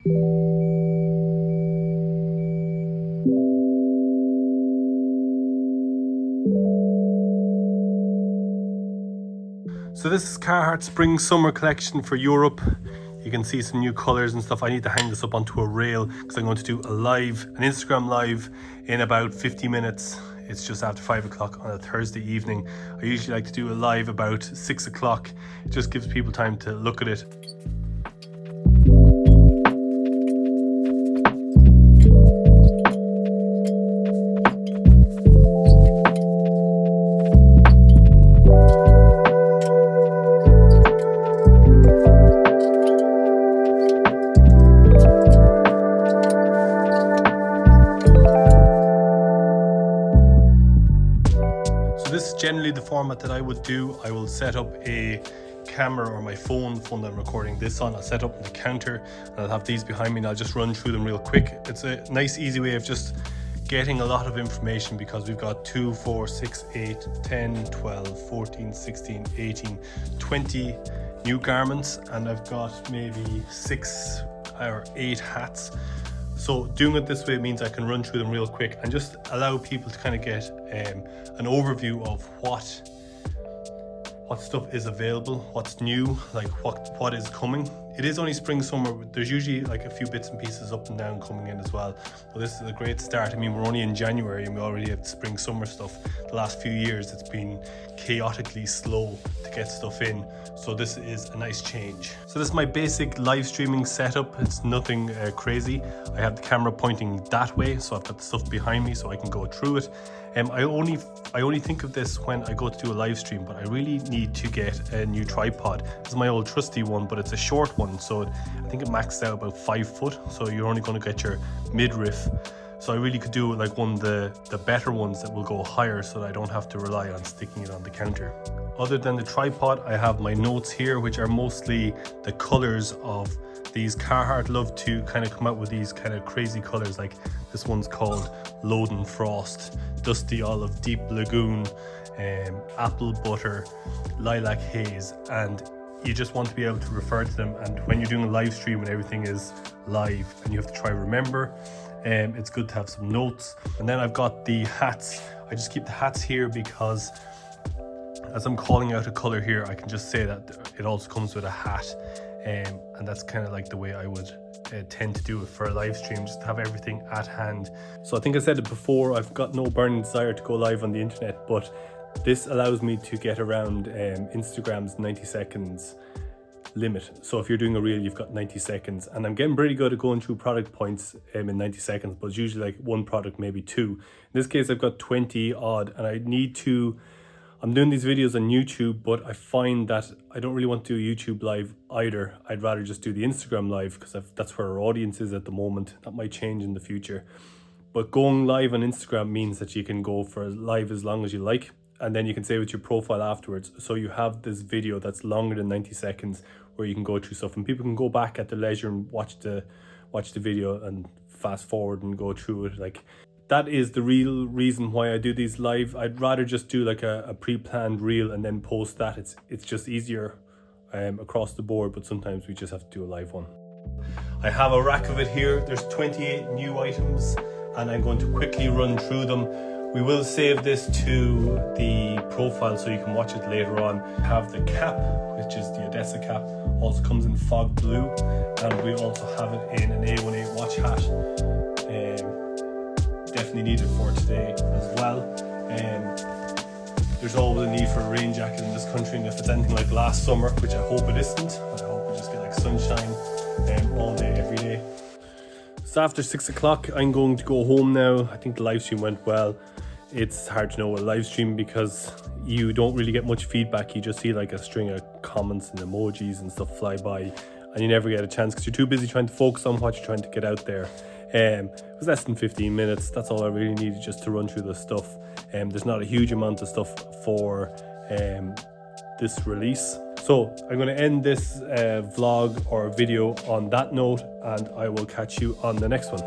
So this is Carhartt Spring Summer Collection for Europe. You can see some new colours and stuff. I need to hang this up onto a rail because I'm going to do an Instagram live in about 50 minutes. It's just after 5 o'clock on a Thursday evening. I usually like to do a live about 6 o'clock. It just gives people time to look at it. This is generally the format that I would do. I will set up a camera or my phone, the phone that I'm recording this on. I'll set up on the counter and I'll have these behind me and I'll just run through them real quick. It's a nice easy way of just getting a lot of information because we've got 2, 4, 6, 8, 10, 12, 14, 16, 18, 20 new garments, and I've got maybe 6 or 8 hats. So doing it this way means I can run through them real quick and just allow people to kind of get an overview of what stuff is available, what's new, like what is coming. It is only spring, summer. There's usually like a few bits and pieces up and down coming in as well. But this is a great start. I mean, we're only in January and we already have spring, summer stuff. The last few years, it's been chaotically slow to get stuff in. So this is a nice change. So this is my basic live streaming setup. It's nothing crazy. I have the camera pointing that way, so I've got the stuff behind me so I can go through it. I only think of this when I go to do a live stream, but I really need to get a new tripod. This is my old trusty one, but it's a short one, so I think it maxed out about 5 foot, so you're only going to get your midriff. So I really could do like one of the better ones that will go higher so that I don't have to rely on sticking it on the counter. Other than the tripod, I have my notes here, which are mostly the colors of these. Carhartt love to kind of come out with these kind of crazy colors, like this one's called Loden Frost, Dusty Olive, Deep Lagoon, Apple Butter, Lilac Haze, and you just want to be able to refer to them. And when you're doing a live stream and everything is live and you have to try remember, it's good to have some notes. And then I've got the hats. I just keep the hats here because as I'm calling out a color here, I can just say that it also comes with a hat, and that's kind of like the way I would tend to do it for a live stream, just to have everything at hand. So I think I said it before, I've got no burning desire to go live on the internet, but this allows me to get around Instagram's 90 seconds limit. So if you're doing a reel, you've got 90 seconds, and I'm getting pretty good at going through product points in 90 seconds, but it's usually like one product, maybe 2. In this case, I've got 20 odd, and I'm doing these videos on YouTube, but I find that I don't really want to do YouTube live either. I'd rather just do the Instagram live because that's where our audience is at the moment. That might change in the future. But going live on Instagram means that you can go for live as long as you like, and then you can save it to your profile afterwards. So you have this video that's longer than 90 seconds where you can go through stuff and people can go back at their leisure and watch the video and fast forward and go through it. Like, that is the real reason why I do these live. I'd rather just do like a pre-planned reel and then post that. It's just easier across the board, but sometimes we just have to do a live one. I have a rack of it here. There's 28 new items and I'm going to quickly run through them. We will save this to the profile so you can watch it later on. I have the cap, which is the Odessa cap, also comes in fog blue, and we also have it in an A18 watch hat. Definitely needed for today as well. There's always a need for a rain jacket in this country, and if it's anything like last summer, which I hope it isn't, I hope we just get like sunshine all day, every day. So after 6 o'clock, I'm going to go home now. I think the live stream went well. It's hard to know a live stream because you don't really get much feedback. You just see like a string of comments and emojis and stuff fly by, and you never get a chance because you're too busy trying to focus on what you're trying to get out there. It was less than 15 minutes. That's all I really needed just to run through the stuff. There's not a huge amount of stuff for this release. So I'm going to end this vlog or video on that note, and I will catch you on the next one.